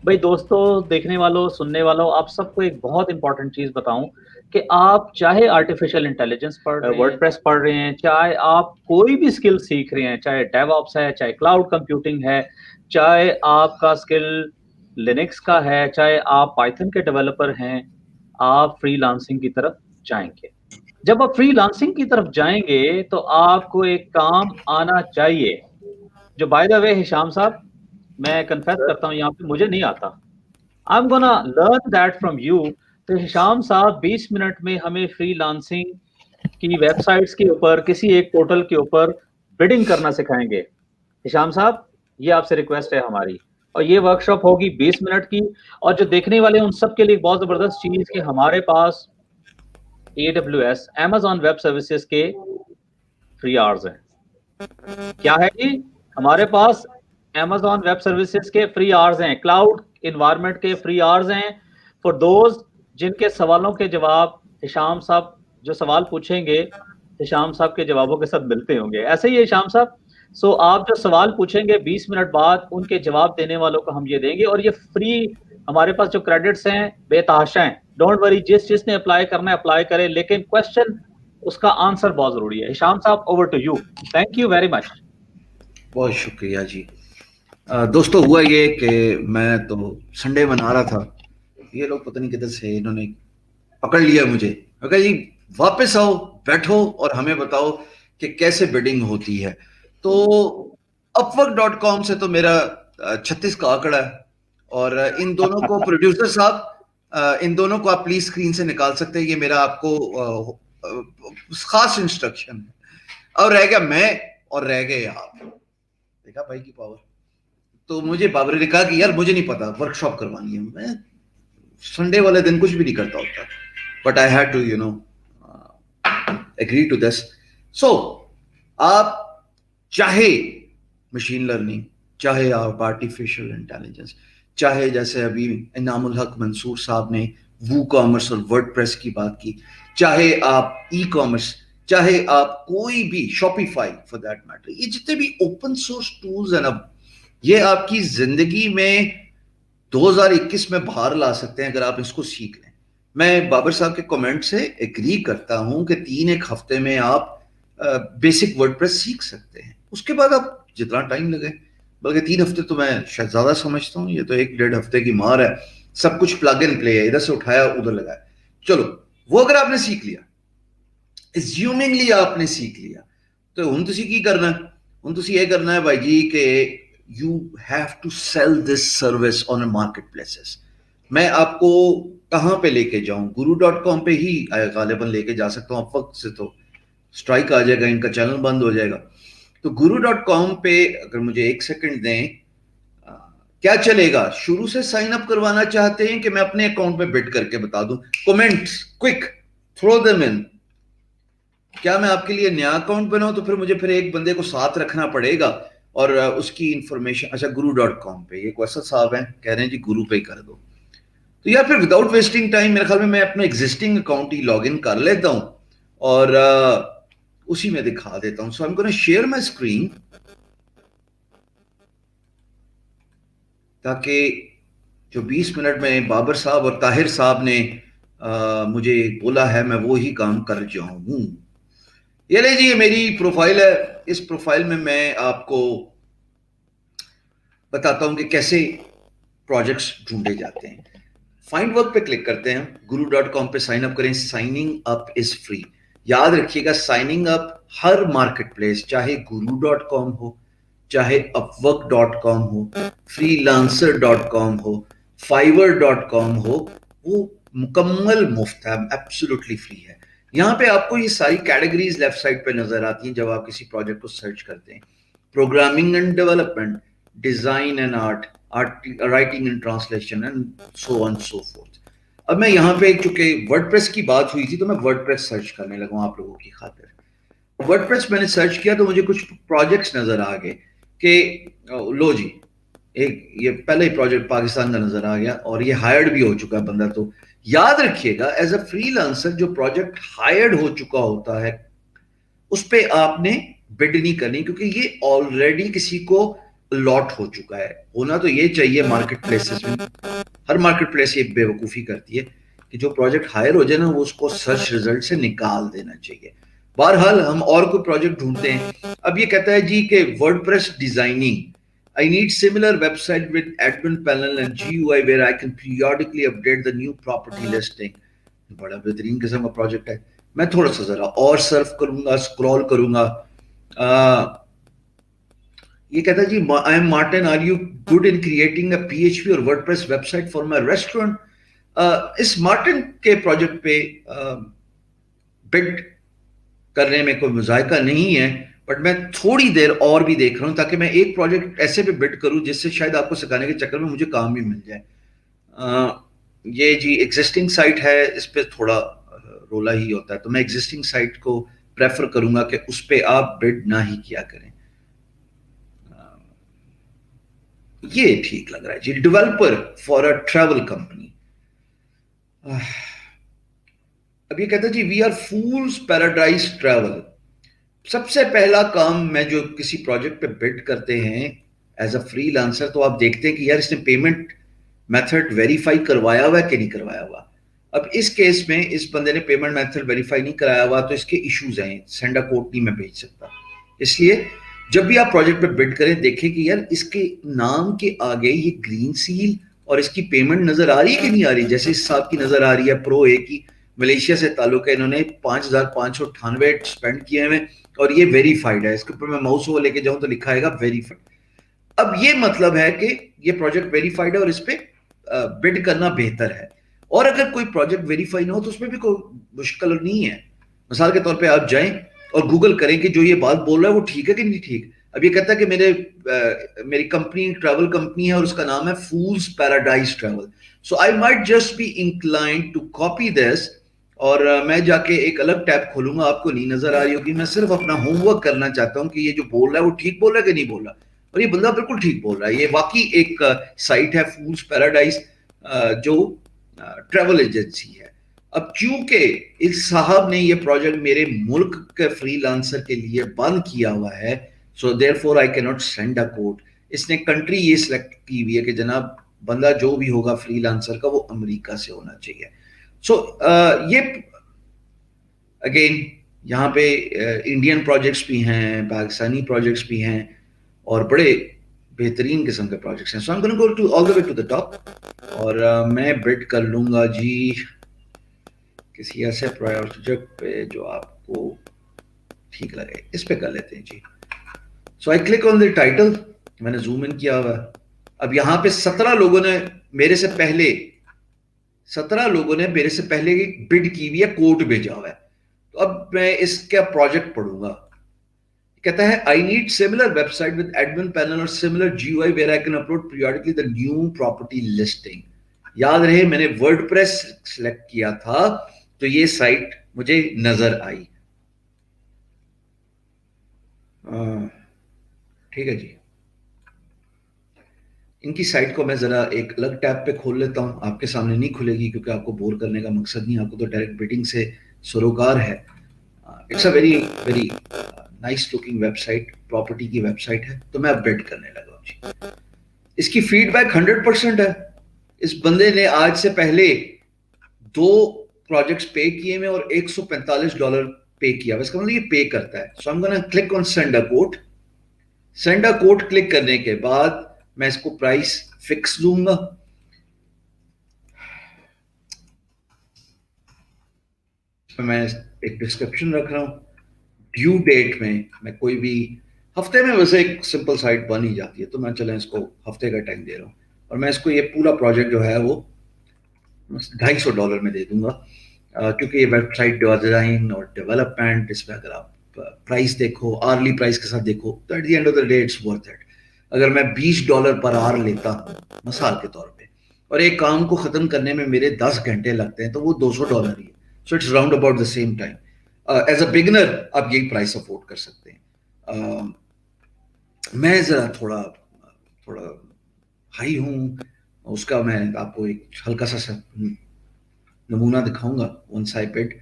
भाई दोस्तों, देखने वालों, सुनने वालों, आप सबको एक बहुत इंपॉर्टेंट चीज बताऊं कि आप चाहे आर्टिफिशियल इंटेलिजेंस पढ़ रहे हैं, वर्डप्रेस पढ़ रहे हैं, चाहे आप कोई भी स्किल सीख रहे हैं, चाहे डेवऑप्स है, चाहे क्लाउड कंप्यूटिंग है, चाहे आपका स्किल लिनक्स का है, चाहे आप पाइथन के डेवलपर हैं, आप फ्रीलांसिंग की तरफ जाएंगे। जब आप फ्रीलांसिंग की तरफ जाएंगे तो आपको एक काम आना चाहिए, जो बाय द वे हिशाम साहब, मैं कन्फेस करता हूं यहाँ पे, मुझे नहीं आता। आई am gonna learn that from you. तो हिशाम साहब 20 मिनट में हमें फ्रीलांसिंग की वेबसाइट्स के ऊपर, किसी एक पोर्टल के ऊपर बिडिंग करना सिखाएंगे। हिशाम साहब, ये आपसे रिक्वेस्ट है हमारी, और ये वर्कशॉप होगी 20 मिनट की। और जो देखने वाले हैं उन सब के लिए एक बहुत जबरदस्त चीज कि हमारे पास AWS Amazon वेब सर्विसेज के फ्री आवर्स हैं। क्या है जी? हमारे पास Amazon वेब सर्विसेज के फ्री आवर्स हैं, क्लाउड इन्वायरमेंट के फ्री आवर्स हैं फॉर दोज जिनके सवालों के जवाब हिशाम साहब जो सवाल पूछेंगे हिशाम साहब के जवाबों के साथ मिलते होंगे। ऐसे ही है हिशाम साहब। सो आप जो सवाल पूछेंगे 20 मिनट बाद उनके जवाब देने वालों को हम ये देंगे, और ये फ्री। हमारे पास जो क्रेडिट्स हैं बेतहाशा हैं, डोंट वरी, जिसने अप्लाई करना है अप्लाई करे, लेकिन क्वेश्चन उसका आंसर बहुत जरूरी है। हिशाम साहब, over to you. Thank you very much. बहुत शुक्रिया जी। दोस्तों, हुआ ये कि मैं तो संडे मना रहा था, ये लोग पता नहीं किधर से इन्होंने पकड़ लिया मुझे। ओके जी, वापस आओ, बैठो और हमें बताओ कि कैसे बिडिंग होती है। तो upwork.com से तो मेरा 36 का आंकड़ा है, और इन दोनों को प्रोड्यूसर साहब, इन दोनों को आप प्लीज स्क्रीन से निकाल सकते हैं। ये मेरा आपको खास इंस्ट्रक्शन है। और रह गया मैं और रह गए आप। देखा भाई की पावर। तो मुझे बाबरी ने कहा कि यार मुझे नहीं पता, वर्कशॉप करवानी है। मैं संडे वाले दिन कुछ भी नहीं करता होता, but I had to agree to this. So आप चाहे मशीन लर्निंग, चाहे आप आर्टिफिशियल इंटेलिजेंस, चाहे जैसे अभी इनामुल हक मंसूर साहब ने वू कॉमर्स और वर्डप्रेस की बात की, चाहे आप ई कॉमर्स, चाहे आप कोई भी शॉपिफाई फॉर दैट मैटर, ये जितने भी ओपन सोर्स टूल्स है ना, ये आपकी जिंदगी में 2021 में बाहर ला सकते हैं अगर आप इसको सीख लें। मैं बाबर साहब के कमेंट से एग्री करता हूं कि 3-1 हफ्ते में आप बेसिक वर्डप्रेस सीख सकते हैं। उसके बाद आप जितना टाइम लगे, बल्कि 3 हफ्ते तो मैं शायद ज्यादा समझता हूं, ये तो 1-1.5 हफ्ते की मार है। सब कुछ प्लग एंड प्ले है, इधर से उठाया उधर लगाया। चलो, वो अगर आपने सीख लिया, एज्यूमिंगली आपने सीख लिया, तो हुन तुसी की करना है? हुन तुसी ये करना है भाई जी कि you have to sell this service on a marketplaces। मैं आपको कहां पे लेके जाऊं? guru.com पे ही गालिबन लेके जा सकता हूं। वक्त से तो स्ट्राइक आ जाएगा, इनका चैनल बंद हो जाएगा। तो guru.com पे अगर मुझे 1 सेकंड दें, क्या चलेगा? शुरू से साइन अप करवाना चाहते हैं कि मैं अपने अकाउंट में बिड करके बता दूं? Comments quick, throw them in. क्या मैं आपके लिए नया अकाउंट बनाऊं तो फिर मुझे एक बंदे को साथ रखना पड़ेगा और उसकी इंफॉर्मेशन? अच्छा, guru.com पे ये क्वेश्चन साहब हैं, कह रहे हैं जी गुरु पे ही कर दो। तो यार फिर विदाउट वेस्टिंग टाइम मेरे ख्याल में मैं अपना एग्जिस्टिंग अकाउंट ही लॉग इन कर लेता हूं और उसी में दिखा देता हूं। So I am gonna share my screen, ताकि जो 20 मिनट में बाबर साहब और ताहिर साहब ने मुझे बोला है मैं वो ही काम कर जाऊं। ये ले जी, ये मेरी प्रोफाइल है। इस प्रोफाइल में मैं आपको बताता हूं कि कैसे प्रोजेक्ट्स ढूंढे जाते हैं। फाइंड वर्क पे क्लिक करते हैं, guru.com पे साइन अप करें। Signing up is free. याद रखिएगा, साइनिंग अप हर मार्केट प्लेस, चाहे guru.com हो, चाहे upwork.com हो, freelancer.com हो, fiverr.com हो, वो मुकम्मल मुफ्त है, एब्सोल्युटली फ्री है। यहाँ पे आपको ये सारी कैटेगरीज लेफ्ट साइड पे नजर आती हैं जब आप किसी प्रोजेक्ट को सर्च करते हैं। Programming and development, design and art, writing and translation and so on so fourth. अब मैं यहाँ पे, चूंकि वर्डप्रेस की बात हुई थी तो मैं वर्डप्रेस सर्च करने लगा आप लोगों की खातिर। वर्डप्रेस मैंने सर्च किया तो मुझे कुछ प्रोजेक्ट्स नजर आ गए कि लो जी, एक ये पहले ही प्रोजेक्ट पाकिस्तान का नजर आ गया और ये हायर्ड भी हो चुका है बंदा। तो याद रखिएगा, एज अ फ्रीलांसर जो प्रोजेक्ट हायर्ड हो चुका होता है उस पे आपने बिड नहीं करनी, क्योंकि ये ऑलरेडी किसी को लॉट हो चुका है। होना तो ये चाहिए मार्केट प्लेसेस में, हर मार्केट प्लेस ये बेवकूफ़ी करती है कि जो प्रोजेक्ट हायर हो जाए ना वो उसको सर्च रिजल्ट से निकाल देना चाहिए। बहरहाल हम और कोई प्रोजेक्ट ढूंढते हैं। अब ये कहता है जी कि WordPress designing, I need similar website with admin panel and GUI where I can periodically update the new property listing। बड़ा बेहतरीन किस्म का प्रोजेक्ट है। मैं थोड़ा सा जरा और सर्फ करूंगा, स्क्रॉल करूंगा। ये कहता है जी I am Martin, are you good in creating a PHP और WordPress website for my restaurant. इस मार्टिन के प्रोजेक्ट पे बिड करने में कोई मुजायका नहीं है, बट मैं थोड़ी देर और भी देख रहा हूं ताकि मैं एक प्रोजेक्ट ऐसे पे बिड करूं जिससे शायद आपको सिखाने के चक्कर में मुझे काम भी मिल जाए। ये जी एग्जिस्टिंग साइट है, इस पे थोड़ा रोला ही होता है, तो मैं एग्जिस्टिंग साइट को प्रेफर करूंगा कि उस पे आप बिड ना ही किया करें। ये ठीक लग रहा है जी, developer for a travel company. अब ये कहता है जी we are fools paradise travel. सबसे पहला काम मैं जो किसी प्रोजेक्ट पे बिड करते हैं एज अ फ्रीलांसर, तो आप देखते हैं कि यार इसने पेमेंट मेथड वेरीफाई करवाया हुआ है कि नहीं करवाया हुआ। अब इस केस में इस बंदे ने पेमेंट मेथड वेरीफाई नहीं कराया हुआ, तो इसके इश्यूज हैं, सेंडर कोड नहीं मैं भेज सकता। इसलिए जब भी आप प्रोजेक्ट पे बिड करें देखें कि यार इसके नाम के आगे ये ग्रीन सील और इसकी पेमेंट नजर आ रही है कि नहीं आ रही। जैसे इस साहब की नजर आ रही है, प्रो ए की, मलेशिया से ताल्लुक है, इन्होंने 5,598 स्पेंड किए हैं और ये वेरीफाइड है। इसके ऊपर मैं माउस ओवर लेके जाऊं तो लिखा आएगा वेरीफाइड। अब ये मतलब है कि ये प्रोजेक्ट वेरीफाइड है और इस पे बिड करना बेहतर है। और अगर कोई प्रोजेक्ट वेरीफाई ना हो तो उसमें भी कोई मुश्किल नहीं है। मिसाल के तौर पे आप जाएं और गूगल करें कि जो ये बात बोल रहा है वो ठीक है कि नहीं ठीक। अब ये कहता है कि मेरी कंपनी ट्रैवल कंपनी है और उसका नाम है fools paradise travel. So I might just be inclined to copy this और मैं जाके एक अलग टैब खोलूंगा, आपको नहीं नजर आ रही होगी। मैं सिर्फ अपना होमवर्क करना चाहता हूं कि ये जो बोल रहा है वो ठीक बोल रहा है कि नहीं बोल रहा, और ये बंदा बिल्कुल ठीक बोल रहा है। ये वाकई एक साइट है फूल्स पैराडाइज जो ट्रैवल एजेंसी है। अब क्योंकि इस साहब ने ये प्रोजेक्ट मेरे मुल्क के फ्रीलांसर के लिए बंद किया हुआ है, so therefore I can not send a code. इसने कंट्री ये सिलेक्ट की हुई है कि जनाब बंदा जो भी होगा फ्रीलांसर का वो अमेरिका से होना चाहिए। सो ये अगेन यहाँ पे इंडियन प्रोजेक्ट्स भी हैं, पाकिस्तानी प्रोजेक्ट्स भी हैं और बड़े बेहतरीन किस्म के प्रोजेक्ट्स हैं। So I am going to go to all the way to the top और मैं बिड कर लूंगा जी किसी ऐसे प्रोजेक्ट पे जो आपको ठीक लगे। इस पे कर लेते हैं जी। So I click on the title, मैंने जूम इन किया हुआ है। अब यहाँ पे 17 लोगों ने मेरे से पहले बिड की हुई है, कोड भेजा हुआ है। तो अब मैं इसका प्रोजेक्ट पढ़ूंगा। कहता है I need similar website with admin panel और similar GUI where I can upload periodically the new property listing. याद रहे मैंने वर्डप्रेस सिलेक्ट किया था तो ये साइट मुझे नजर आई। ठीक है जी, इनकी साइट को मैं जरा एक अलग टैब पे खोल लेता हूं। आपके सामने नहीं खुलेगी क्योंकि आपको बोर करने का मकसद नहीं, आपको तो डायरेक्ट बिडिंग से सरोकार है। It's a very very nice looking website, property की वेबसाइट है। तो मैं अब बिड करने लगा हूं जी। इसकी फीडबैक 100% है। इस बंदे ने आज से पहले 2 प्रोजेक्ट्स पे किए में और $145 पे किया, इसका मतलब ये पे करता है। So I am gonna click on send a code. Send a code click करने के बाद मैं इसको प्राइस फिक्स दूंगा। मैं एक डिस्क्रिप्शन रख रहा हूं। ड्यू डेट में मैं कोई भी हफ्ते में वैसे एक सिंपल साइट बन ही जाती है, तो मैं चलें इसको हफ्ते का टाइम दे रहा हूं और मैं इसको ये पूरा प्रोजेक्ट जो है वो $250 में दे दूंगा क्योंकि ये वेबसाइट डिजाइन और डेवलपमेंट, इसमें अगर आप प्राइस देखो, आर्ली प्राइस के साथ देखो, तो at the end of the day it's worth it. अगर मैं $20 पर आवर लेता हूं मिसाल के तौर पे और एक काम को खत्म करने में मेरे 10 घंटे लगते हैं तो वो $200 ही है। So it's round about the same time. As a beginner आप यही प्राइस अफोर्ड कर सकते हैं। मैं जरा थोड़ा हाई हूं, उसका मैं आपको एक हल्का सा नमूना दिखाऊंगा once I bid.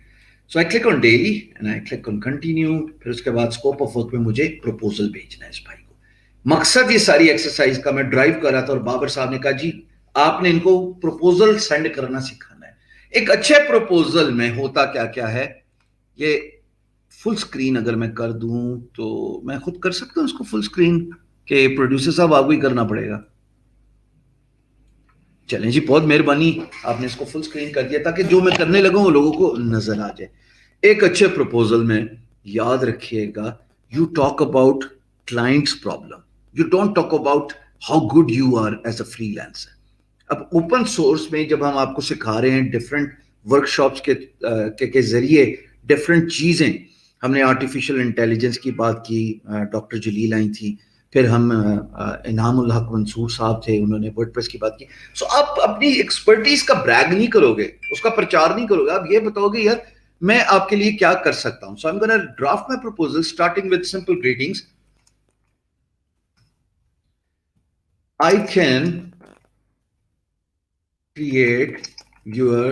So I click on daily and I click on continue. फिर उसके बाद स्कोप ऑफ वर्क में मुझे प्रपोजल भेजना है इस भाई को। मकसद ये सारी एक्सरसाइज का, मैं ड्राइव कर रहा था और बाबर साहब ने कहा जी आपने इनको प्रपोजल सेंड करना सिखाना है। एक अच्छे प्रपोजल में होता क्या क्या है, ये फुल स्क्रीन अगर मैं कर दूं तो मैं खुद कर सकता हूं इसको फुल स्क्रीन, के प्रोड्यूसर साहब आपको ही करना पड़ेगा। चलें जी, बहुत मेहरबानी, आपने इसको फुल स्क्रीन कर दिया ताकि जो मैं करने लगा वो लोगों को नजर आ जाए। एक अच्छे प्रपोजल में याद रखिएगा, you talk about clients problem, you don't talk about how good you are as a freelancer. अब ओपन सोर्स में जब हम आपको सिखा रहे हैं डिफरेंट वर्कशॉप्स के जरिए डिफरेंट चीजें, हमने आर्टिफिशियल इंटेलिजेंस की बात की, डॉक्टर जलील आई थी, फिर हम इनामुल हक मंसूर साहब थे, उन्होंने वर्डप्रेस की बात की। सो आप अपनी एक्सपर्टीज का ब्रैग नहीं करोगे, उसका प्रचार नहीं करोगे, आप ये बताओगे यार मैं आपके लिए क्या कर सकता हूं। So I am gonna draft my proposal starting with simple greetings. I can create your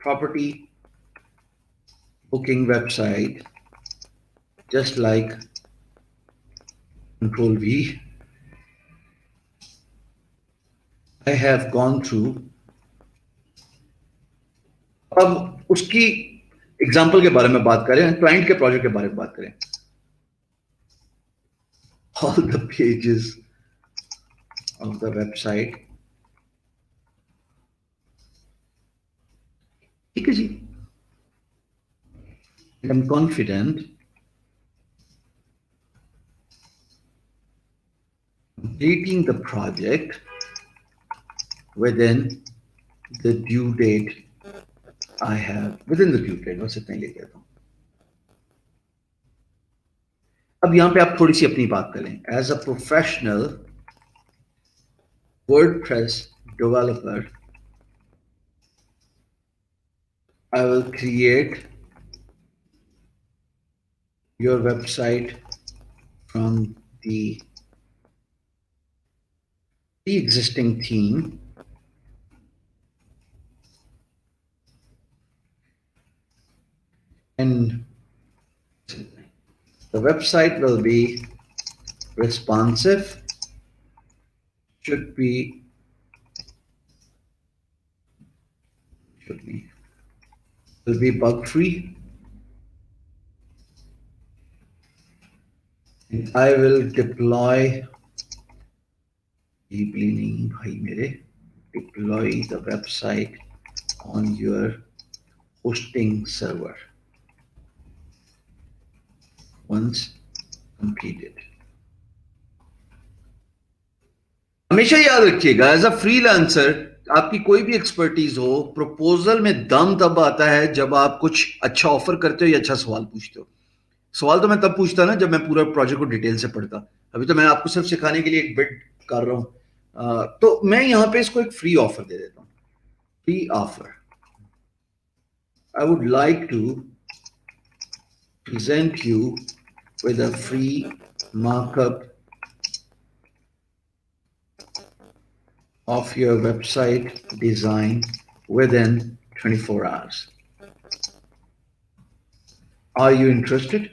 property booking website just like Control V. I have gone through. अब उसकी एग्जाम्पल के बारे में बात करें, क्लाइंट के प्रोजेक्ट के बारे में बात करें। All the pages of the website, ठीक है जी, I'm confident completing the project within the due date I have, within the due date, बस इतना ही लिख देता हूं। अब यहां पे आप थोड़ी सी अपनी बात करें। As a professional WordPress developer, I will create your website from the existing theme and the website will be responsive, will be bug free, and I will deploy deploy the website on your hosting server once completed. हमेशा याद रखिएगा, as a freelancer आपकी कोई भी expertise हो, proposal में दम तब आता है जब आप कुछ अच्छा ऑफर करते हो या अच्छा सवाल पूछते हो। सवाल तो मैं तब पूछता ना जब मैं पूरा प्रोजेक्ट को डिटेल से पढ़ता। अभी तो मैं आपको सिर्फ सिखाने के लिए एक बिट कर रहा हूं, तो मैं यहां पे इसको एक फ्री ऑफर दे देता हूं। Free offer, I would like to present you with a free markup of your website design within 24 hours. Are you interested?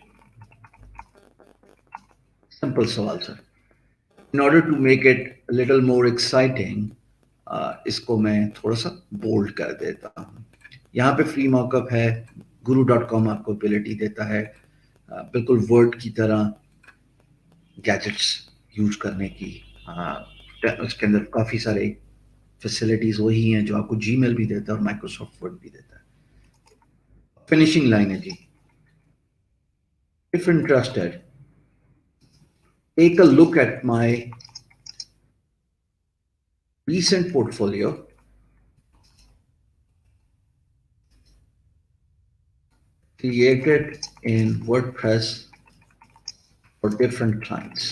Simple सवाल sir. In order to make it a little more exciting, इसको मैं थोड़ा सा bold कर देता हूँ। यहाँ पे फ्री मार्कअप है, guru.com आपको एबिलिटी देता है बिल्कुल वर्ड की तरह गैजेट्स यूज करने की। उसके अंदर काफ़ी सारे फैसिलिटीज वही हैं जो आपको जीमेल भी देता है और माइक्रोसॉफ्ट वर्ड भी देता है। फिनिशिंग लाइन है जी, if interested take a look at my recent portfolio created in WordPress for different clients.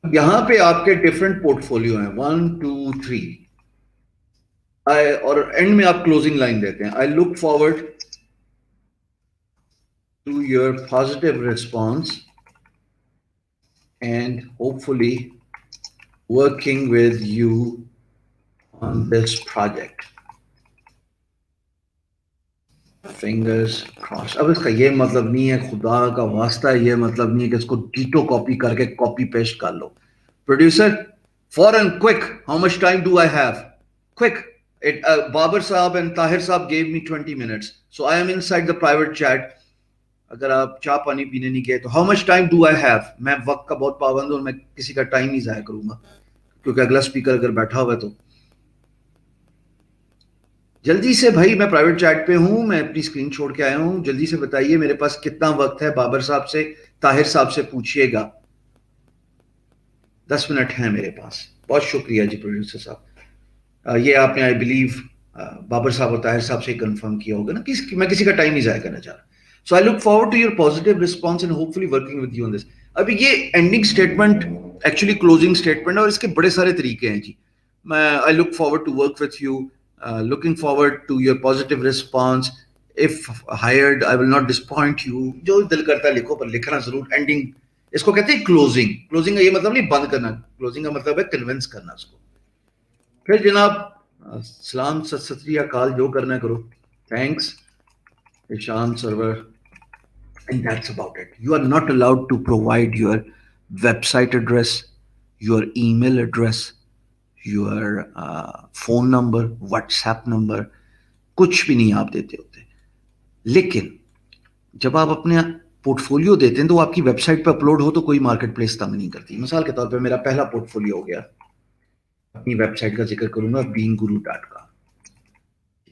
यहां पे आपके डिफरेंट पोर्टफोलियो हैं, 1 2 3, और एंड में आप क्लोजिंग लाइन देते हैं। I look forward to your positive response and hopefully working with you on this project. fingers crossed. اب اس کا یہ مطلب نہیں ہے, خدا کا واسطہ یہ مطلب نہیں ہے کہ اس کو ڈیٹو کاپی کر کے کاپی پیسٹ کر لو. پروڈیوسر فوراً quick, how much time do I have? Quick. Babar Saab and Tahir Saab gave me 20 minutes. So I am inside the private chat. اگر آپ چائے پانی پینے نہیں گئے تو how much time do I have? میں وقت کا بہت پابند ہوں اور میں کسی کا ٹائم نہیں ضائع کروں گا, کیونکہ اگلا اسپیکر اگر بیٹھا ہوا ہے تو جلدی سے بھائی میں پرائیویٹ چیٹ پہ ہوں, میں اپنی اسکرین چھوڑ کے آیا ہوں, جلدی سے بتائیے میرے پاس کتنا وقت ہے. بابر صاحب سے, طاہر صاحب سے پوچھئے گا. 10 منٹ ہیں میرے پاس. بہت شکریہ جی پروڈیوسر صاحب. یہ آپ نے آئی بلیو بابر صاحب اور طاہر صاحب سے کنفرم کیا ہوگا نا, میں کسی کا ٹائم نہیں ضائع کرنا چاہ رہا. So I look forward to your positive response and hopefully working with you on this. ابھی یہ ending statement actually closing statement ہے, اور اس کے بڑے سارے طریقے ہیں جی. میں I look forward to work with you. Looking forward to your positive response. If hired, I will not disappoint you. جو دل کرتا ہے لکھو, پر لکھنا ضرور. اینڈنگ اس کو کہتے ہیں کلوزنگ. کلوزنگ کا یہ مطلب نہیں بند کرنا, کلوزنگ کا مطلب ہے کنونس کرنا اس کو. پھر جناب سلام ست سری اکال, جو کرنا کرو. Thanks Ishan Sarwar. And that's about it. You are not allowed to provide your website address, your email address, your phone number, WhatsApp number, کچھ بھی نہیں آپ دیتے ہوتے. لیکن جب آپ اپنے پورٹ فولیو دیتے ہیں تو وہ آپ کی ویب سائٹ پہ اپلوڈ ہو تو کوئی مارکیٹ پلیس تنگ نہیں کرتی. مثال کے طور پہ میرا پہلا پورٹ فولیو ہو گیا, اپنی ویب سائٹ کا ذکر کروں گا, beinguru.com.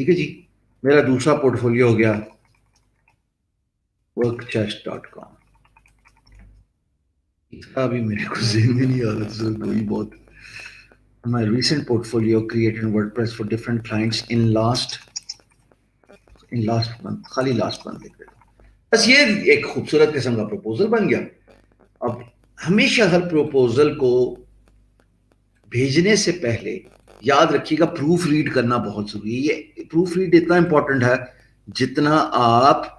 ٹھیک ہے جی. میرا دوسرا پورٹ فولیو ہو گیا workchest.com. اس کا بھی میرے کو ذہن میں نہیں آ رہا کوئی بہت. My recent portfolio created in WordPress for different clients in last month. خالی last month لکھ دیتا ہوں. بس یہ ایک خوبصورت قسم کا پروپوزل بن گیا. اب ہمیشہ ہر پروپوزل کو بھیجنے سے پہلے یاد رکھیے گا پروف ریڈ کرنا بہت ضروری ہے. یہ پروف ریڈ اتنا امپورٹنٹ ہے جتنا آپ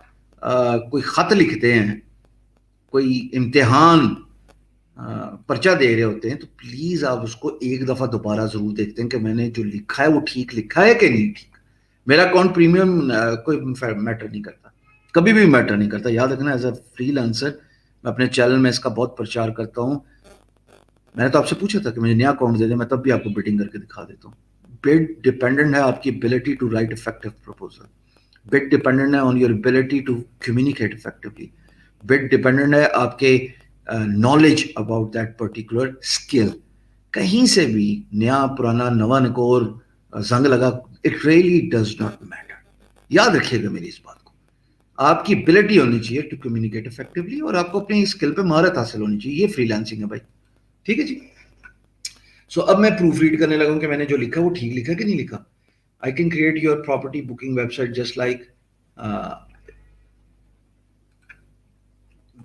کوئی خط لکھتے ہیں, کوئی امتحان پرچہ دے رہے ہوتے ہیں, تو پلیز آپ اس کو ایک دفعہ دوبارہ ضرور دیکھتے ہیں کہ میں نے جو لکھا ہے وہ ٹھیک لکھا ہے کہ نہیں ٹھیک. میرا اکاؤنٹ پریمیم کوئی میٹر نہیں کرتا, کبھی بھی میٹر نہیں کرتا. یاد رکھنا, ایز اے فری لانسر میں اپنے چینل میں اس کا بہت پرچار کرتا ہوں. میں نے تو آپ سے پوچھا تھا کہ مجھے نیا اکاؤنٹ دے دیں, میں تب بھی آپ کو بڈنگ کر کے دکھا دیتا ہوں. بڈ ڈپینڈنٹ ہے آپ کی ability to write effective proposal. Bid dependent ہے on your ability to communicate effectively. Bid dependent ہے آپ کے knowledge about that particular skill. کہیں سے بھی نیا پرانا نوا نکور زنگ لگا, it really does not matter. یاد رکھیے گا میری اس بات کو. آپ کی ability ہونی چاہیے to communicate effectively, اور آپ کو اپنی اسکل پہ مہارت حاصل ہونی چاہیے. یہ فری لانسنگ ہے بھائی. ٹھیک ہے جی. سو اب میں پروف ریڈ کرنے لگا ہوں کہ میں نے جو لکھا وہ ٹھیک لکھا کہ نہیں لکھا. I can create your property booking website just like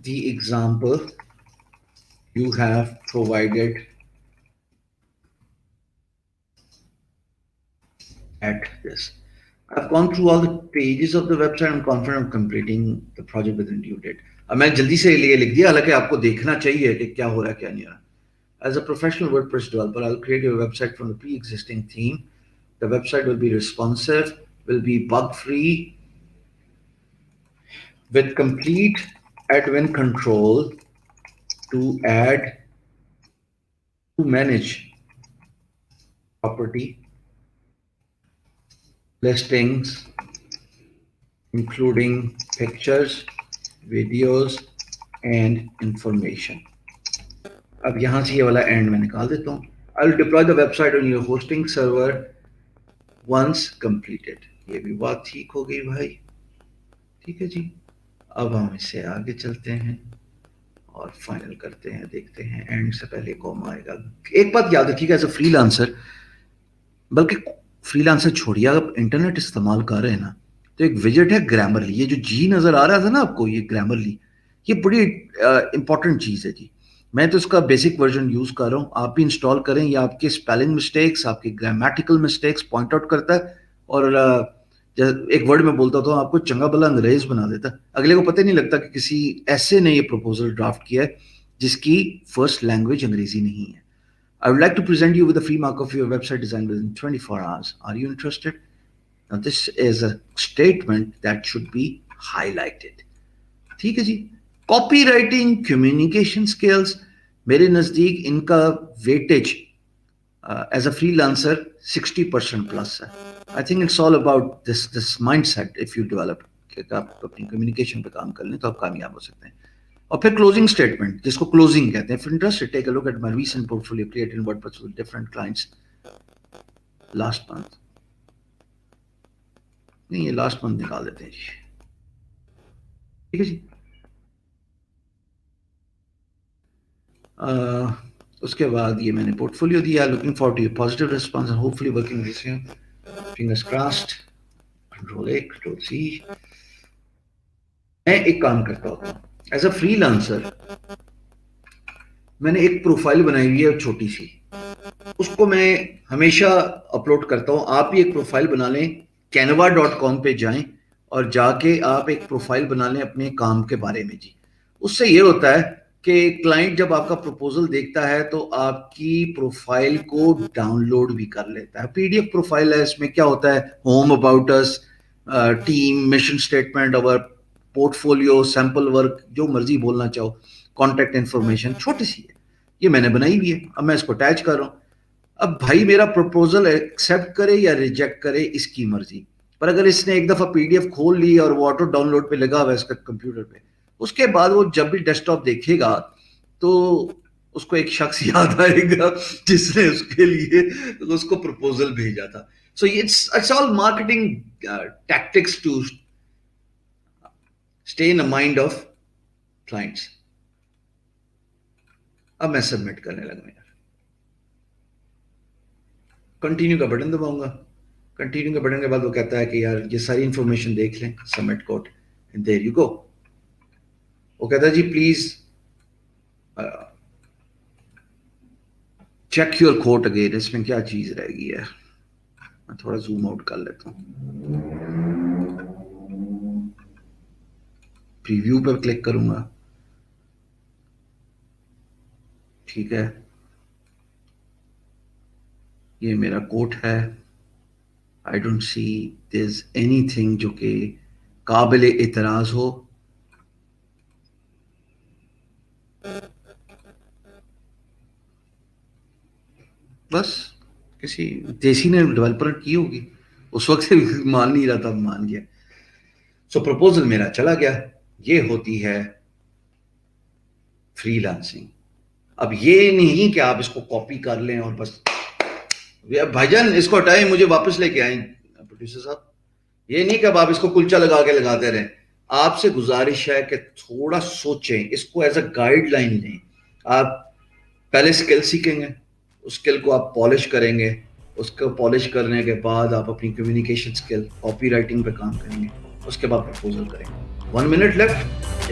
the example you have provided at this. I've gone through all the pages of the website. I'm confident of completing the project within due date. اب میں جلدی سے یہ لکھ دیا, حالانکہ آپ کو دیکھنا چاہیے کہ کیا ہو رہا ہے کیا نہیں ہو رہا. As a professional WordPress developer, I'll create your website from the pre-existing theme. The website will be responsive, will be bug-free, with complete admin control to manage property listings, including pictures, videos, and information. اب یہاں سے یہ والا and میں نکال دیتا ہوں. I will deploy the website on your hosting server once completed. یہ بھی بات ٹھیک ہو گئی بھائی. ٹھیک ہے جی. اب ہم اس سے آگے چلتے ہیں اور فائنل کرتے ہیں, دیکھتے ہیں اینڈ سے پہلے کام آئے گا. ایک بات یاد رکھیے گا, ایز اے فری لانسر, بلکہ فری لانسر چھوڑیے, آپ انٹرنیٹ استعمال کر رہے ہیں نا, تو ایک ویجٹ ہے گرامرلی. یہ جو جی نظر آ رہا تھا نا آپ کو, یہ گرامرلی, یہ بڑی امپورٹنٹ چیز ہے جی. میں تو اس کا بیسک ورژن یوز کر رہا ہوں, آپ بھی انسٹال کریں. یہ آپ کے اسپیلنگ مسٹیکس, آپ کے گرامیٹیکل مسٹیکس پوائنٹ آؤٹ کرتا ہے, اور ایک ورڈ میں بولتا تو آپ کو چنگا بلا انگریز بنا دیتا. اگلے کو پتہ نہیں لگتا کہ کسی ایسے نے یہ پروپوزل ڈرافٹ کیا ہے جس کی فرسٹ لینگویج انگریزی نہیں ہے. I would like to present you with a free mock of your website design within 24 hours. Are you interested? Now this is a statement that should be highlighted. ٹھیک ہے جی. کاپی رائٹنگ, کمیونیکیشن اسکلس, میرے نزدیک ان کا weightage as a freelancer 60% plus ہے. I think it's all about this mindset. If you develop کہ آپ اپنی کمیونیکیشن پہ کام کر لیں تو آپ کامیاب ہو سکتے ہیں. اور پھر کلوزنگ اسٹیٹمنٹ, جس کو کلوزنگ کہتے ہیں. If interested, take a look at my recent portfolio created in WordPress with different clients last month. نہیں, یہ لاسٹ منتھ نکال دیتے ہیں جی. ٹھیک ہے جی. اس کے بعد یہ میں نے پورٹ فولیو دیا. Looking for to your positive response and hopefully working this year. Fingers crossed. Control A, control C. میں ایک کام کرتا ہوتا ہوں ایز اے فری لانسر. میں نے ایک پروفائل بنائی ہوئی ہے چھوٹی سی, اس کو میں ہمیشہ اپلوڈ کرتا ہوں. آپ بھی ایک پروفائل بنا لیں, canva.com پہ جائیں اور جا کے آپ ایک پروفائل بنا لیں اپنے کام کے بارے میں جی. اس سے یہ ہوتا ہے کہ کلائنٹ جب آپ کا پروپوزل دیکھتا ہے تو آپ کی پروفائل کو ڈاؤن لوڈ بھی کر لیتا ہے. پی ڈی ایف پروفائل ہے, اس میں کیا ہوتا ہے, home, about us, team, mission statement, اور پورٹ فولیو, سیمپل ورک, جو مرضی بولنا چاہو, کانٹیکٹ انفارمیشن, چھوٹی سی ہے. یہ میں نے بنائی ہوئی ہے, اب میں اس کو اٹیچ کر رہا ہوں. اب بھائی میرا پروپوزل ایکسیپٹ کرے یا ریجیکٹ کرے اس کی مرضی, پر اگر اس نے ایک دفعہ پی ڈی ایف کھول لی اور وہ آٹو ڈاؤن لوڈ پہ لگا ہوا ہے اس کا کمپیوٹر پہ, اس کے بعد وہ جب بھی ڈیسک ٹاپ دیکھے گا تو اس کو ایک شخص یاد آئے گا جس نے اس کے لیے اس کو پروپوزل بھیجا تھا. So it's all marketing tactics to stay in mind of clients. اب میں سبمٹ کرنے لگا. یار کنٹینیو کا بٹن دباؤں گا. کنٹینیو کے بٹن کے بعد وہ کہتا ہے کہ یار یہ ساری انفارمیشن دیکھ لیں, submit code, and there you go. وہ کہتا ہے جی please check your quote again. اس میں کیا چیز رہ گئی ہے, میں تھوڑا زوم آؤٹ کر لیتا ہوں. پریویو پہ کلک کروں گا. ٹھیک ہے, یہ میرا کوٹ ہے. I don't see there is any thing جو کہ قابل اعتراض ہو. بس کسی دیسی نے ڈیولپر کی ہوگی, اس وقت سے مان نہیں رہا تھا, مان گیا. سو پروپوزل میرا چلا گیا. یہ ہوتی ہے فری لانسنگ. اب یہ نہیں کہ آپ اس کو کاپی کر لیں اور بس بھائی جان اس کو ہٹائیں مجھے واپس لے کے آئیں پروڈیوسر صاحب. یہ نہیں کہ اب آپ اس کو کلچا لگا کے لگاتے رہیں. آپ سے گزارش ہے کہ تھوڑا سوچیں, اس کو ایز اے گائیڈ لائن لیں. آپ پہلے اسکل سیکھیں گے, اس اسکل کو آپ پالش کریں گے. اس کو پالش کرنے کے بعد آپ اپنی کمیونیکیشن اسکل, کاپی رائٹنگ پہ کام کریں گے. اس کے بعد پرپوزل کریں گے. 1 minute left.